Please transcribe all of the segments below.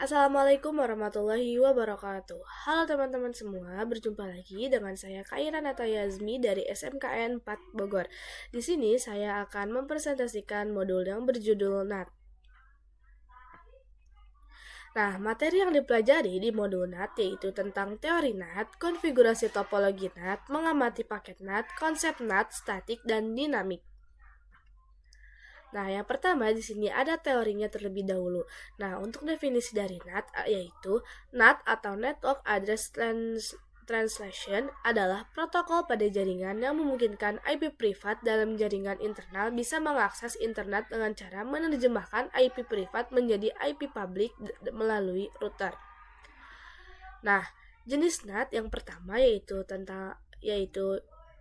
Assalamualaikum warahmatullahi wabarakatuh. Halo teman-teman semua, berjumpa lagi dengan saya Kaira Nata Yazmi dari SMKN 4 Bogor. Di sini saya akan mempresentasikan modul yang berjudul NAT. Nah, materi yang dipelajari di modul NAT yaitu tentang teori NAT, konfigurasi topologi NAT, mengamati paket NAT, konsep NAT, statik, dan dinamik. Nah, yang pertama di sini ada teorinya terlebih dahulu. Nah, untuk definisi dari NAT yaitu NAT atau Network Address Translation adalah protokol pada jaringan yang memungkinkan IP privat dalam jaringan internal bisa mengakses internet dengan cara menerjemahkan IP privat menjadi IP public melalui router. Nah, jenis NAT yang pertama yaitu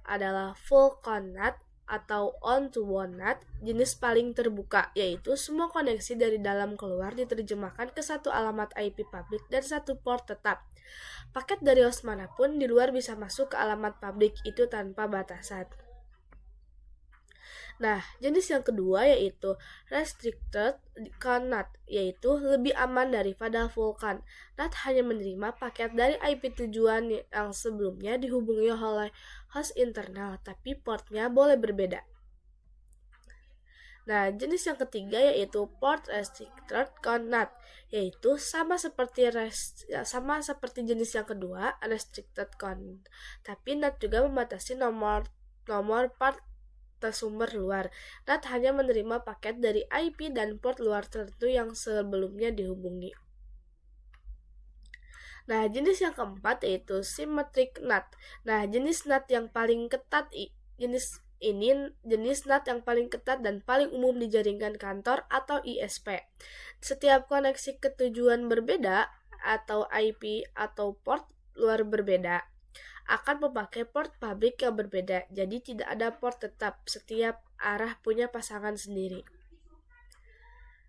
adalah full con NAT atau on-to-one NAT, jenis paling terbuka, yaitu semua koneksi dari dalam keluar diterjemahkan ke satu alamat IP publik dan satu port tetap. Paket dari host manapun di luar bisa masuk ke alamat publik itu tanpa batasan. Nah, jenis yang kedua yaitu restricted con NAT, yaitu lebih aman daripada full con. NAT hanya menerima paket dari IP tujuan yang sebelumnya dihubungi oleh host internal, tapi portnya boleh berbeda. Nah, jenis yang ketiga yaitu port restricted con NAT, yaitu sama seperti jenis yang kedua, restricted con. Tapi NAT juga membatasi nomor port sumber luar. NAT hanya menerima paket dari IP dan port luar tertentu yang sebelumnya dihubungi. Nah, jenis yang keempat yaitu symmetric NAT. Nah, jenis NAT yang paling ketat jenis NAT yang paling ketat dan paling umum di jaringan kantor atau ISP. Setiap koneksi ke tujuan berbeda atau IP atau port luar berbeda akan memakai port publik yang berbeda, jadi tidak ada port tetap, setiap arah punya pasangan sendiri.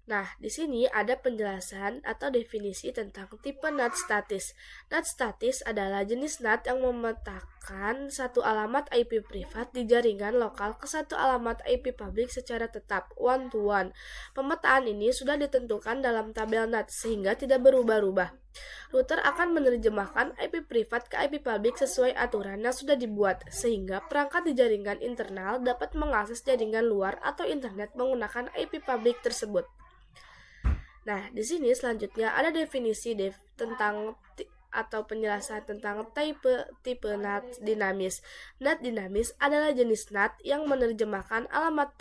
Nah, di sini ada penjelasan atau definisi tentang tipe NAT statis. NAT statis adalah jenis NAT yang memetakan satu alamat IP privat di jaringan lokal ke satu alamat IP publik secara tetap, one to one. Pemetaan ini sudah ditentukan dalam tabel NAT sehingga tidak berubah-ubah. Router akan menerjemahkan IP privat ke IP publik sesuai aturan yang sudah dibuat, sehingga perangkat di jaringan internal dapat mengakses jaringan luar atau internet menggunakan IP publik tersebut. Nah, di sini selanjutnya ada definisi tentang atau penjelasan tentang tipe NAT dinamis. NAT dinamis adalah jenis NAT yang menerjemahkan alamat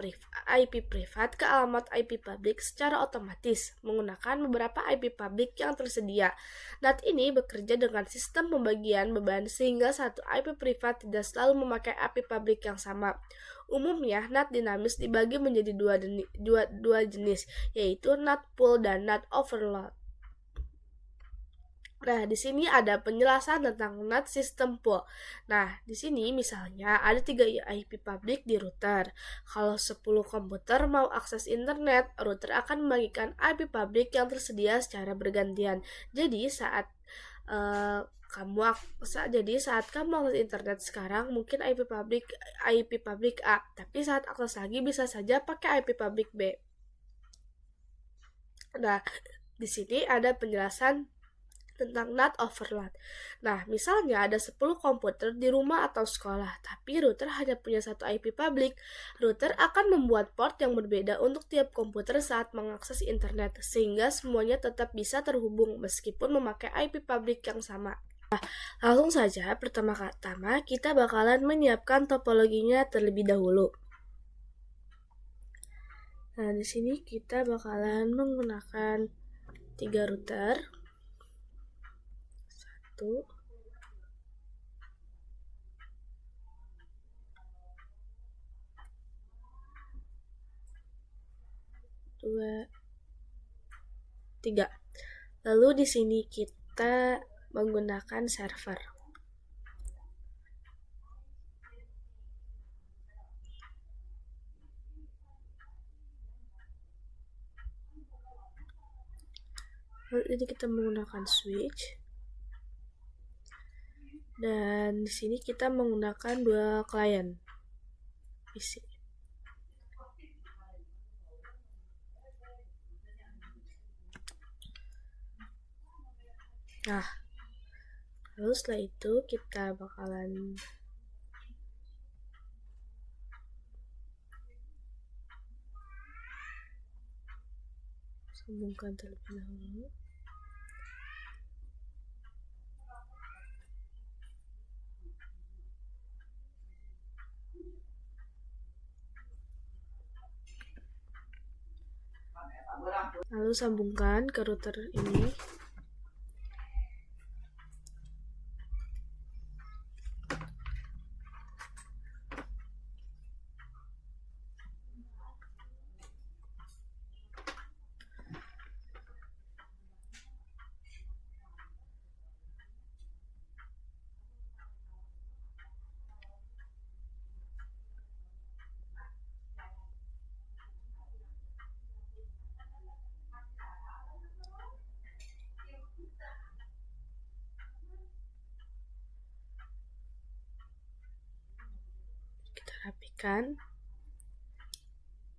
IP privat ke alamat IP publik secara otomatis menggunakan beberapa IP publik yang tersedia. NAT ini bekerja dengan sistem pembagian beban sehingga satu IP privat tidak selalu memakai IP publik yang sama. Umumnya, NAT dinamis dibagi menjadi dua jenis, yaitu NAT pool dan NAT overload. Nah, di sini ada penjelasan tentang NAT system pool. Nah, di sini misalnya ada 3 IP publik di router. Kalau 10 komputer mau akses internet, router akan membagikan IP publik yang tersedia secara bergantian. Jadi saat kamu akses internet sekarang mungkin IP publik A, tapi saat akses lagi bisa saja pakai IP publik B. Nah, di sini ada penjelasan tentang NAT overload. Nah, misalnya ada 10 komputer di rumah atau sekolah, tapi router hanya punya satu IP publik. Router akan membuat port yang berbeda untuk tiap komputer saat mengakses internet, sehingga semuanya tetap bisa terhubung meskipun memakai IP publik yang sama. Nah, langsung saja pertama-tama kita bakalan menyiapkan topologinya terlebih dahulu. Nah, di sini kita bakalan menggunakan 3 router. 1, 2, 3. Lalu di sini kita menggunakan server. Lalu ini kita menggunakan switch. Dan di sini kita menggunakan 2 klien PC. Nah, lalu setelah itu kita bakalan sambungkan terlebih dahulu. Lalu sambungkan ke router ini. Kita rapikan.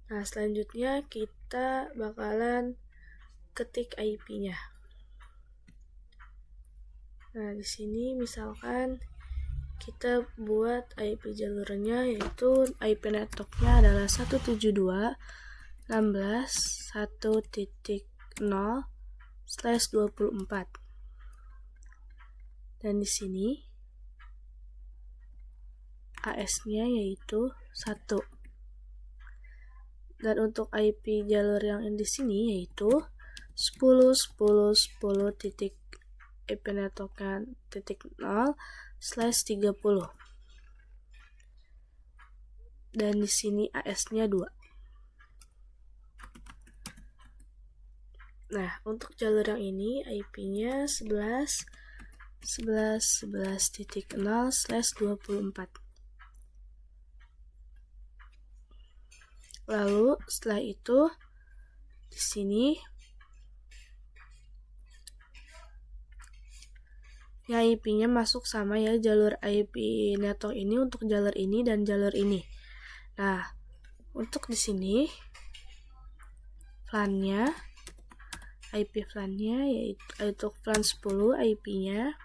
Nah, selanjutnya kita bakalan ketik IP-nya. Nah, di sini misalkan kita buat IP jalurnya, yaitu IP networknya adalah 172.16.1.0/24. Dan di sini AS-nya yaitu 1. Dan untuk IP jalur yang di sini yaitu 10.10.10 titik IP networknya .0/30. Dan di sini AS-nya 2. Nah, untuk jalur yang ini IP-nya 11.11.11.0/24. Lalu setelah itu di sini ya IP-nya masuk sama ya, jalur IP network ini untuk jalur ini dan jalur ini. Nah, untuk di sini VLAN-nya, IP VLAN-nya yaitu VLAN 10, IP-nya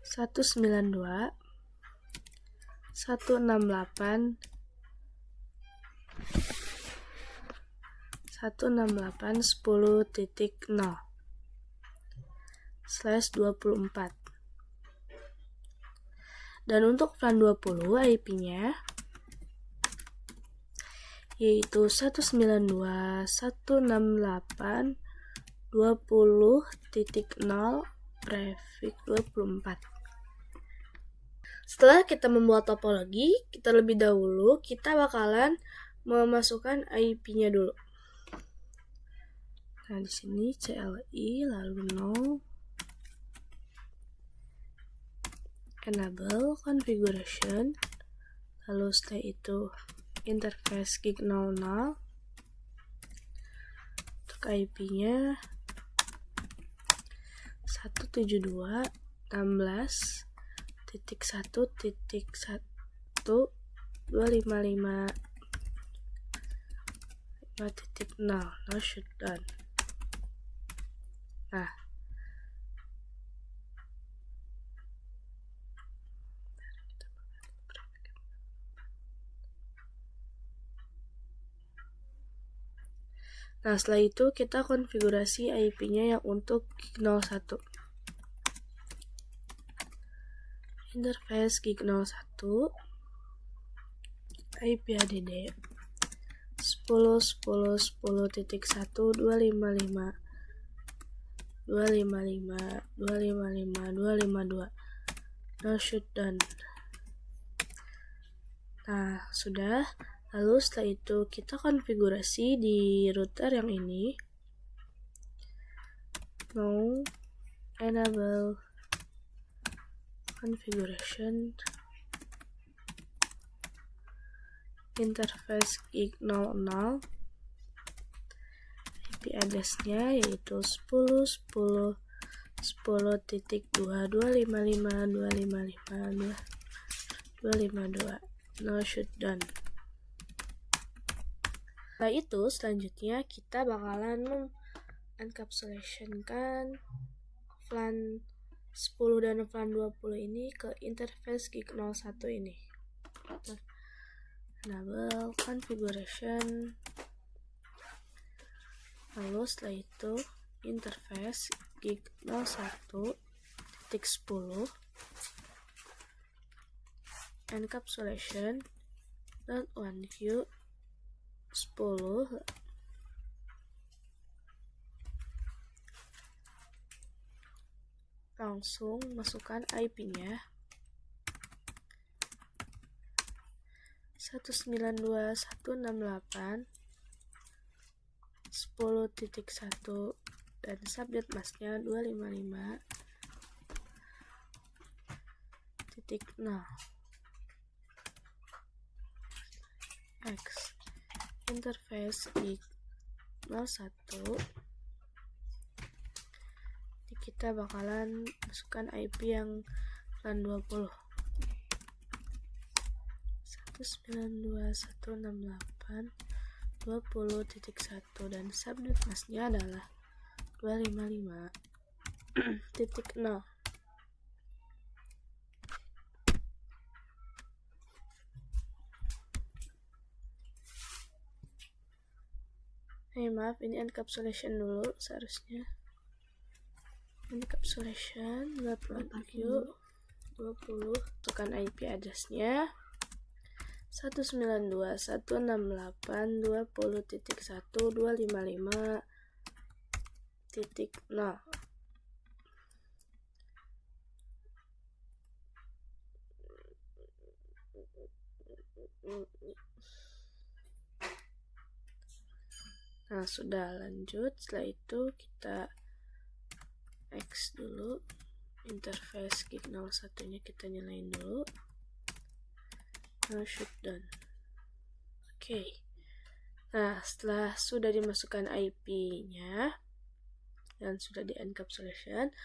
168.168.10.0/24. Dan untuk VLAN 20 IP-nya yaitu 192.168.20.0 prefix 24. Setelah kita membuat topologi, terlebih dahulu kita bakalan memasukkan IP-nya dulu. Nah, di sini CLI lalu no enable configuration, lalu setelah itu interface gig 00. Untuk IP-nya 172.16.1.255.0 no shutdown. Nah, setelah itu kita konfigurasi IP-nya yang untuk gig 01. Interface gig 01 IP HDD 10.10.10.31255.255.255.252 no shutdown. Nah, sudah. Lalu setelah itu kita konfigurasi di router yang ini. No enable configuration interface gig 00. IP address-nya yaitu 10.10.10.255.255.252 no shutdown. Setelah itu selanjutnya kita bakalan encapsulation kan VLAN 10 dan VLAN 20 ini ke interface gig 01 ini. Enable configuration, lalu setelah itu interface gig 01.10 encapsulation .1q 10 langsung masukkan IP-nya 192.168 10.1 dan subnet masknya 255.0 X interface gig 01. Kita bakalan masukkan IP yang VLAN 20 192.168 20.1 dan subnet masknya adalah 255.0. Maaf, ini encapsulation dulu seharusnya. Encapsulation .1q 20 masukkan IP address-nya 192.168.20.1.255.0. Nah, sudah lanjut. Setelah itu kita X dulu, interface gig 01 nya kita nyalain dulu. Now shutdown. Oke. Nah, setelah sudah dimasukkan IP-nya dan sudah di encapsulation,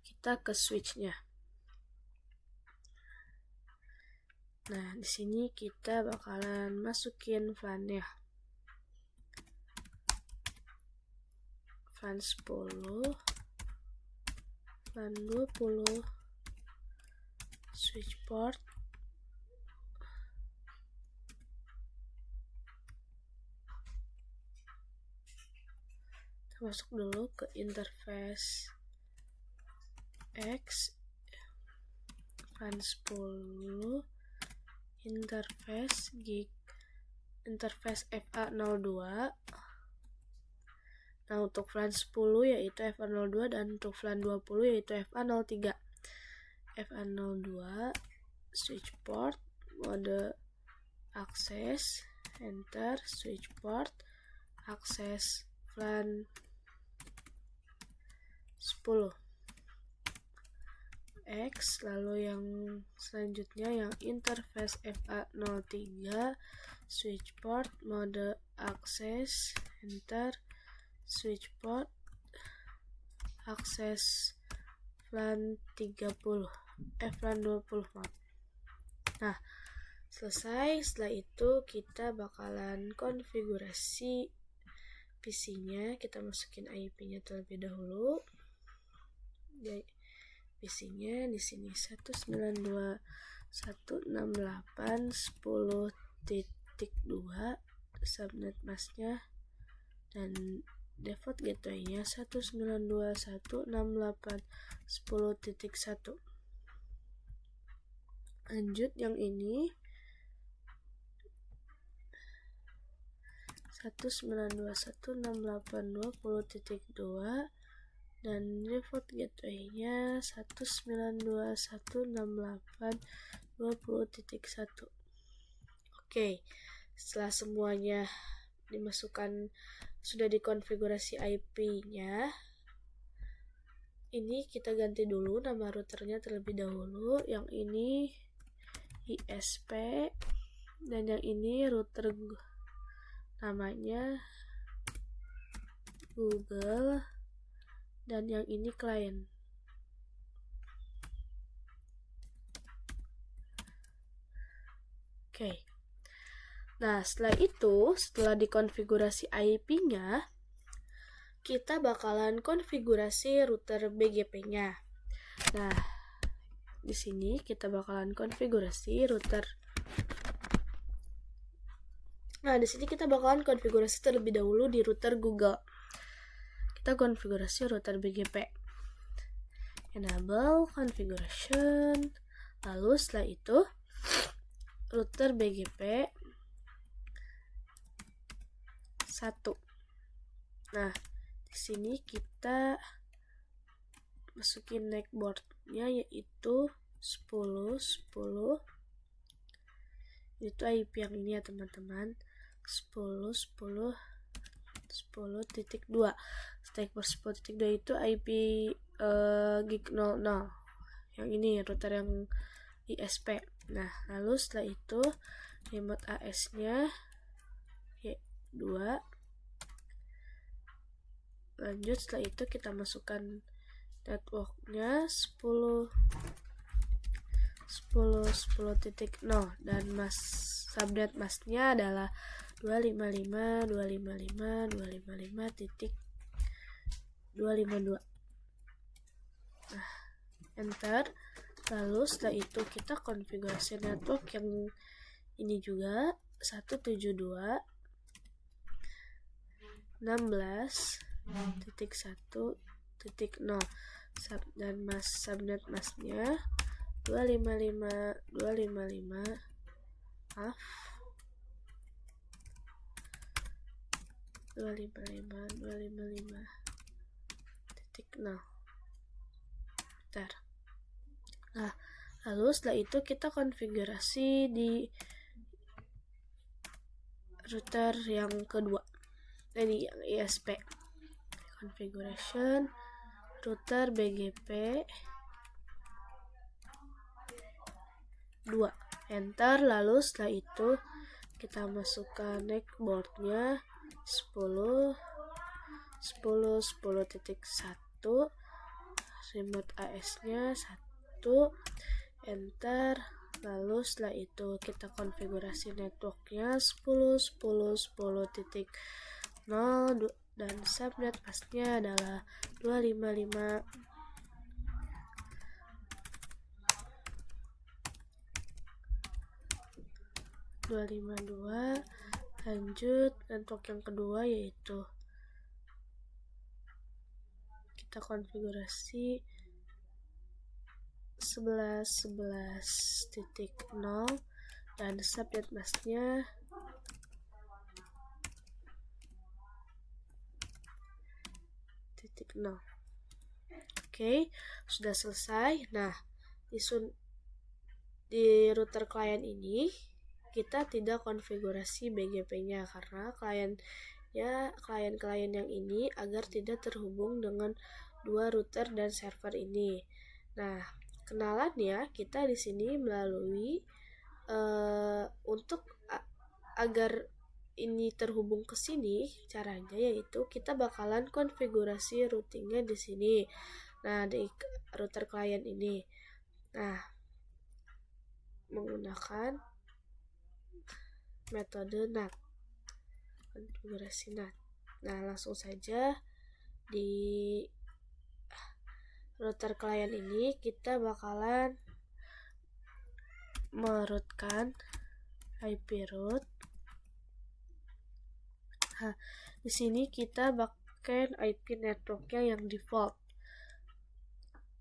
kita ke switch-nya. Nah, di sini kita bakalan masukin VLAN-nya. VLAN 10, VLAN 20, switch port, kita masuk dulu ke interface X, VLAN 10, interface gig, interface FA02. Nah, untuk VLAN 10 yaitu FA02 dan untuk VLAN 20 yaitu FA03. FA02 switch port, mode akses, enter, switch port, akses VLAN 10 X. Lalu yang selanjutnya yang interface FA03 switch port, mode akses, enter, switch port, akses VLAN 30, VLAN 20 maaf. Nah, selesai. Setelah itu kita bakalan konfigurasi PC-nya. Kita masukin IP-nya terlebih dahulu. PC-nya di sini 192.168.10.2, subnet masknya dan default gateway-nya 192.168.10.1. Lanjut yang ini 192.168.20.2 dan default gateway-nya 192.168.20.1. Oke, setelah semuanya dimasukkan, sudah dikonfigurasi IP-nya, ini kita ganti dulu nama routernya terlebih dahulu. Yang ini ISP dan yang ini router namanya Google dan yang ini klien. Oke. Nah, setelah itu, setelah dikonfigurasi IP-nya, kita bakalan konfigurasi router BGP-nya. Nah, di sini kita bakalan konfigurasi router. Nah, di sini kita bakalan konfigurasi terlebih dahulu di router Google. Kita konfigurasi router BGP. Enable configuration. Lalu setelah itu router BGP 1. Nah, di sini kita masukin netboardnya yaitu 10.10. Itu IP yang ini ya teman-teman. 10.10.10.2. Netboard 10.2 itu IP gig 00. Yang ini router yang ISP. Nah, lalu setelah itu remote AS-nya 2. Lanjut setelah itu kita masukkan networknya 10.10.10.0 dan subnet masknya adalah 255.255.255.252. Nah, enter. Lalu setelah itu kita konfigurasi network yang ini juga 172.16.1.0 dan subnet masknya 255.0. Bentar. Nah, lalu setelah itu kita konfigurasi di router yang kedua. Ini yang ISP. Configuration router BGP 2. Enter. Lalu setelah itu kita masukkan netboardnya 10.10.10.1. Remote AS-nya 1. Enter. Lalu setelah itu kita konfigurasi networknya 10.10.10.0 dan subnet masknya adalah 252. Lanjut network yang kedua yaitu kita konfigurasi 11.11.0 dan subnet masknya .0. Oke, sudah selesai. Nah, di router klien ini kita tidak konfigurasi BGP-nya karena klien-klien yang ini agar tidak terhubung dengan dua router dan server ini. Nah, kenalannya kita di sini melalui untuk agar ini terhubung ke sini, caranya yaitu kita bakalan konfigurasi routingnya di sini. Nah, di router klien ini. Nah, menggunakan metode NAT. Konfigurasi NAT. Nah, langsung saja di router klien ini kita bakalan merootkan IP root. Nah, di sini kita pakai IP networknya yang default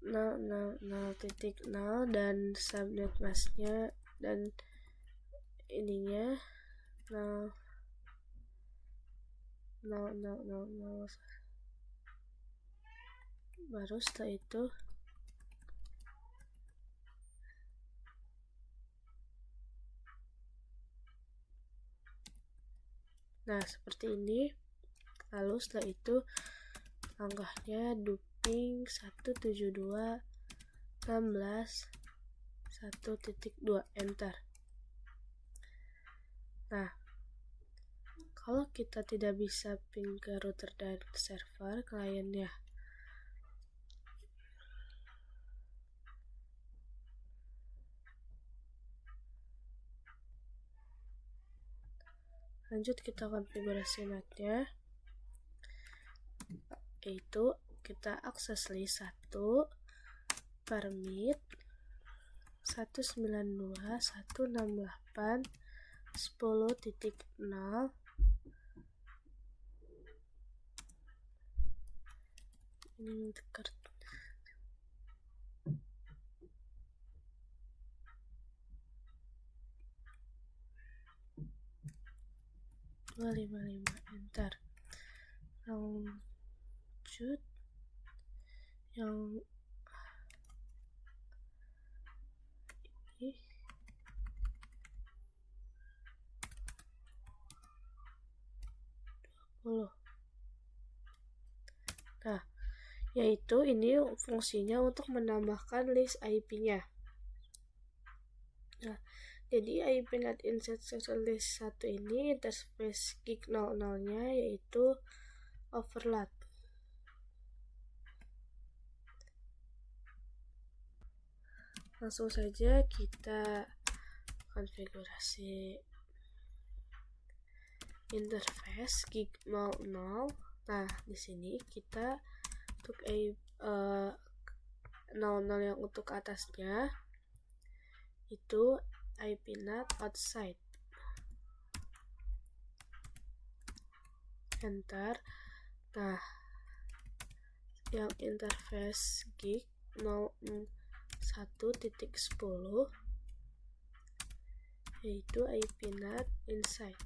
0.0 dan subnet masknya dan ininya 0.0.0. Baru setelah itu nah seperti ini. Lalu setelah itu langkahnya duping 172.16.1.2 enter. Nah, kalau kita tidak bisa ping ke router dan server kliennya, lanjut kita konfigurasi NAT-nya. yaitu kita akses list 1 permit 192.168.10.0 ini teker 255 enter. Lanjut yang ini nah, yaitu ini fungsinya untuk menambahkan list IP-nya. Nah, jadi IP NAT insert list 1 ini interface gig 00-nya yaitu overload. Langsung saja kita konfigurasi interface gig 00. Nah, di sini kita untuk 00 yang untuk atasnya itu IP NAT outside. Enter. Nah, yang interface gig 01.10 yaitu IP NAT inside.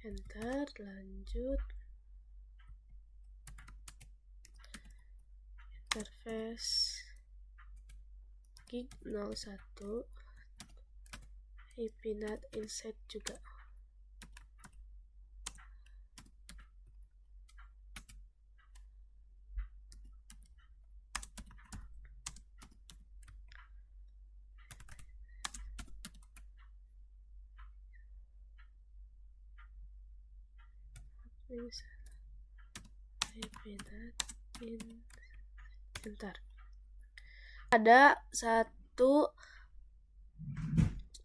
Enter. Lanjut interface gig 01 IP NAT inside juga. IP NAT enter. Ada satu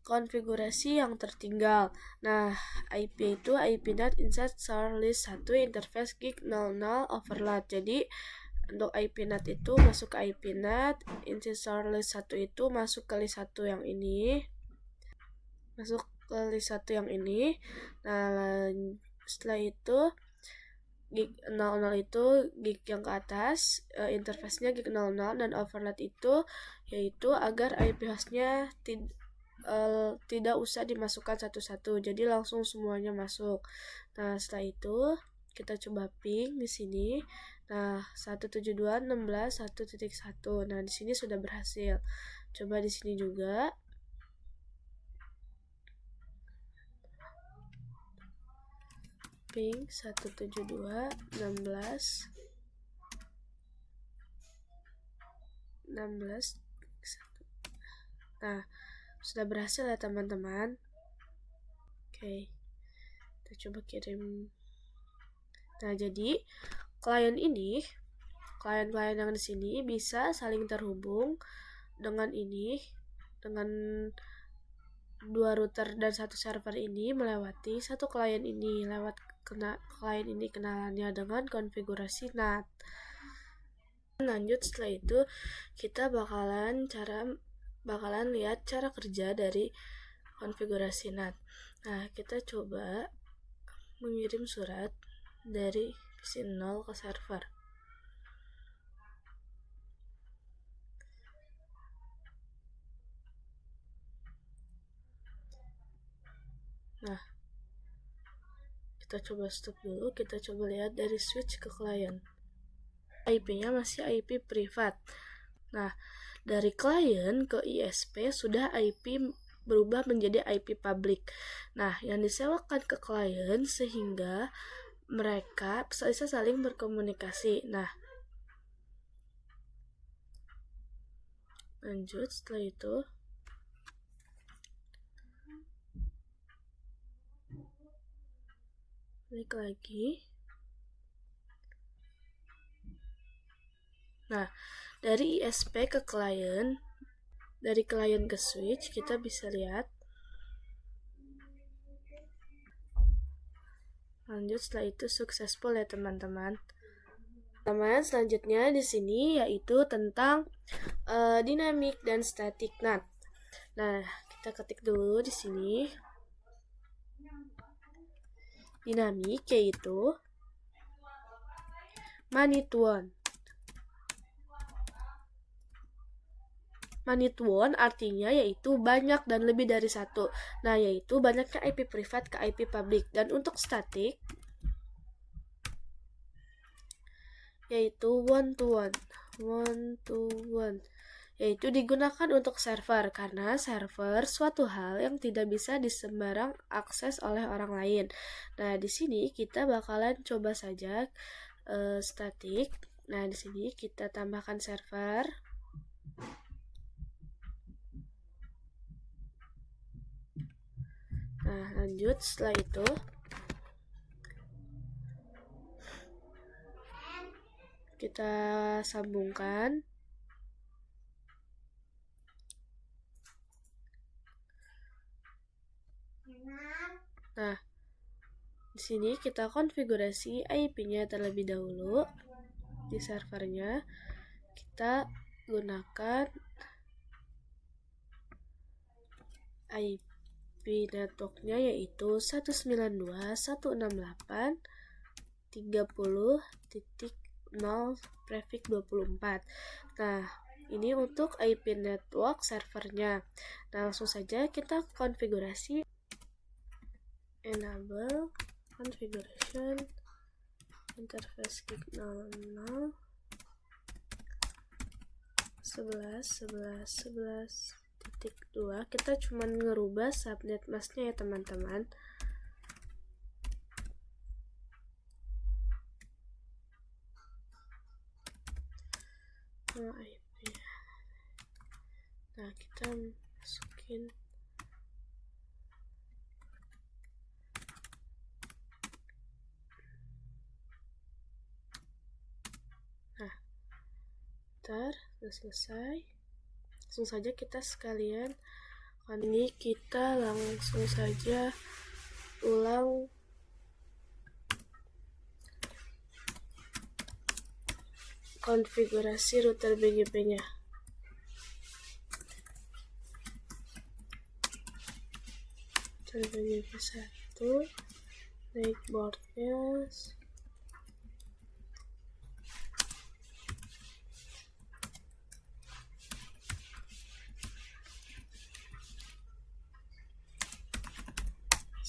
konfigurasi yang tertinggal. Nah, IP itu IP NAT inside source list 1 interface gig 00 overload. Jadi untuk IP NAT itu masuk ke IP NAT, inside source list 1 itu masuk ke list 1 yang ini. Masuk ke list 1 yang ini. Nah, setelah itu gig 00 itu gig yang ke atas, interface-nya gig 00 dan overload itu yaitu agar IP hostnya tidak usah dimasukkan satu-satu, jadi langsung semuanya masuk. Nah, setelah itu kita coba ping di sini. Nah, 172.16.1.1. Nah, di sini sudah berhasil. Coba di sini juga. Ping 172.16.16. Nah, sudah berhasil ya teman-teman. Oke, kita coba kirim. Nah, jadi klien yang di sini bisa saling terhubung dengan dengan 2 router dan 1 server ini melewati satu klien ini. Lewat klien ini kenalannya dengan konfigurasi NAT. Lanjut setelah itu kita bakalan lihat cara kerja dari konfigurasi NAT. Nah, kita coba mengirim surat dari PC 0 ke server. Nah, kita coba stop dulu, kita coba lihat dari switch ke klien. IP-nya masih IP privat. Nah, dari klien ke ISP sudah IP berubah menjadi IP public. Nah, yang disewakan ke klien sehingga mereka bisa saling berkomunikasi. Nah, lanjut setelah itu klik lagi. Nah, dari ISP ke klien, dari klien ke switch, kita bisa lihat Lanjut, setelah itu successful ya teman-teman. Teman selanjutnya di sini yaitu tentang dynamic dan static NAT. Nah, kita ketik dulu di sini. Dinamik yaitu manituon. Manituon artinya yaitu banyak dan lebih dari satu. Nah, yaitu banyaknya IP privat ke IP publik. Dan untuk static yaitu one to one, yaitu digunakan untuk server karena server suatu hal yang tidak bisa disembarang akses oleh orang lain. Nah, di sini kita bakalan coba saja static. Nah, di sini kita tambahkan server. Nah, lanjut setelah itu kita sambungkan. Nah, di sini kita konfigurasi IP-nya terlebih dahulu di servernya. Kita gunakan IP networknya yaitu 192.168.30.0 prefix 24. Nah, ini untuk IP network servernya. Nah, langsung saja kita konfigurasi. Enable configuration interface gig 00 11.11.11.2. Kita cuma ngerubah subnet masknya ya teman-teman. IP. Nah, kita masukin sudah selesai. Langsung saja kita sekalian ini kita langsung saja ulang konfigurasi router BGP-nya. Router BGP 1, naik boardnya.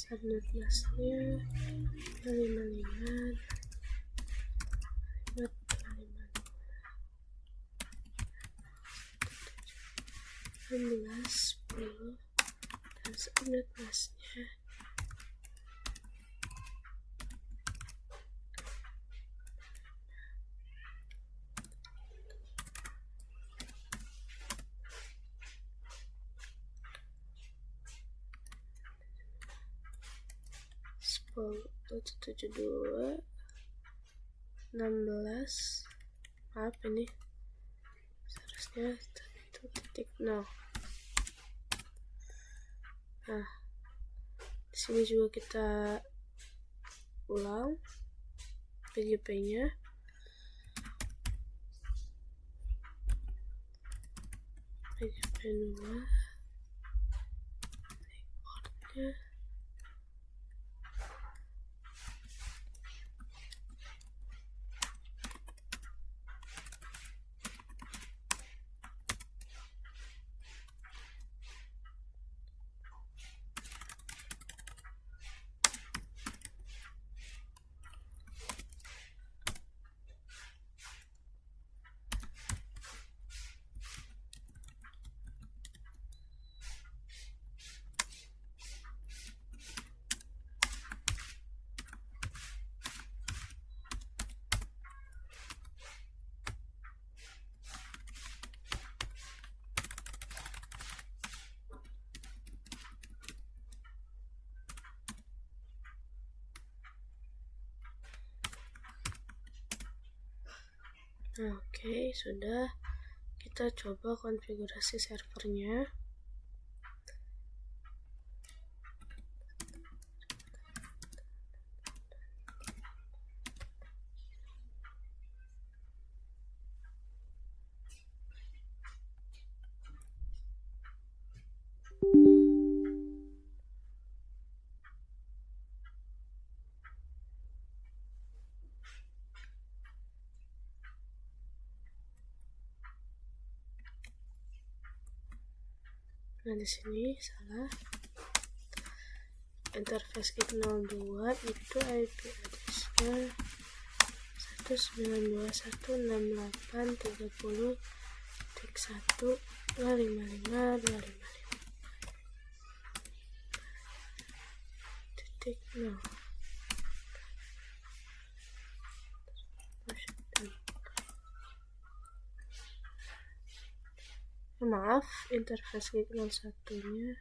Subnet masknya 55 10 dan subnet masknya .72 16. Maaf, ini seharusnya 1.0. Nah, di sini juga kita ulang BGP-nya. BGP 2 portnya. Oke, sudah. Kita coba konfigurasi servernya. Nah, di sini salah. Interface gig 02 itu IP address-nya 192.168.30.1.255.0. Maaf, interface gig 01-nya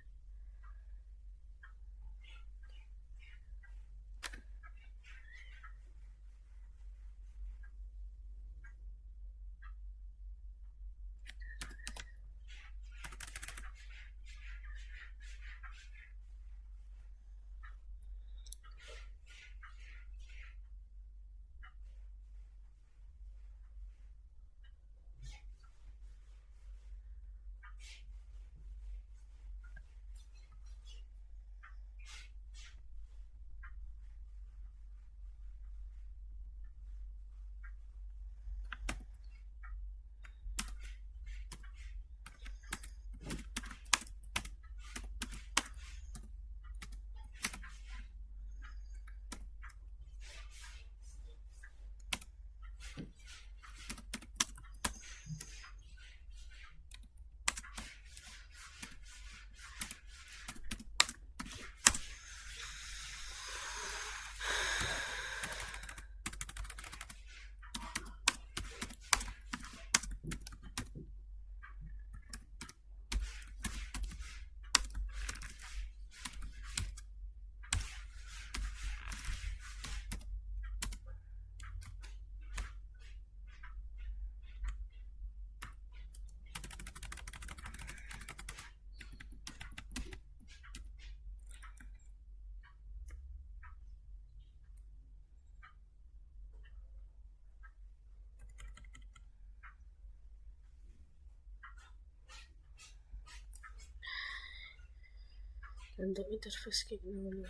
untuk interface gig 02 ya.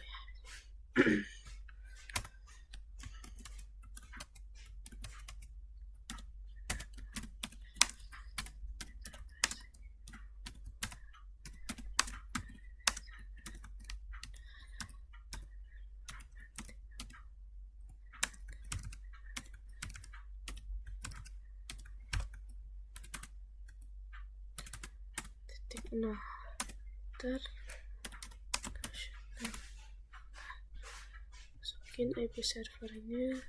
Masukin IP servernya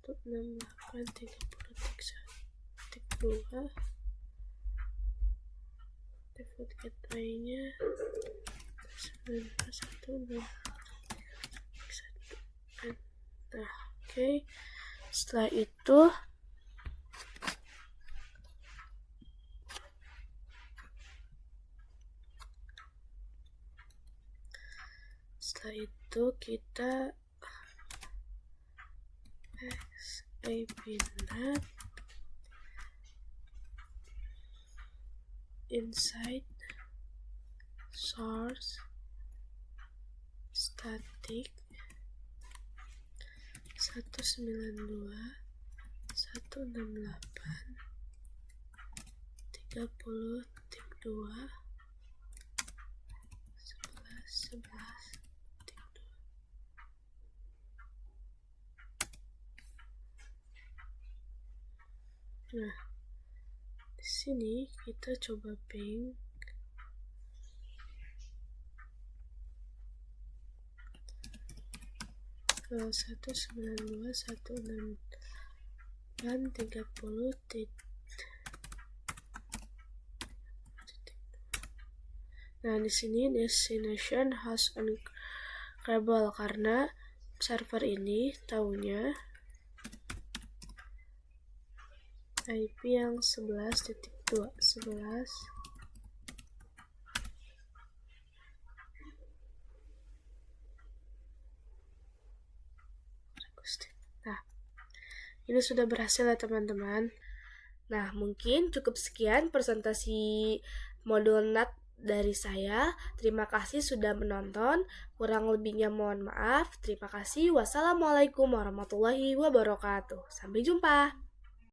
168.30.1.2, default gateway-nya 9.1.2.1. Nah, oke. Setelah itu kita apnet inside source static 168.30.2.11.11. Nah, di sini kita coba ping ke 192.168.30. Nah, di sini destination host uncredible karena server ini taunya IP yang 11.2 11. Nah, ini sudah berhasil ya teman-teman. Nah, mungkin cukup sekian presentasi modul NAT dari saya. Terima kasih sudah menonton. Kurang lebihnya mohon maaf. Terima kasih. Wassalamualaikum warahmatullahi wabarakatuh. Sampai jumpa.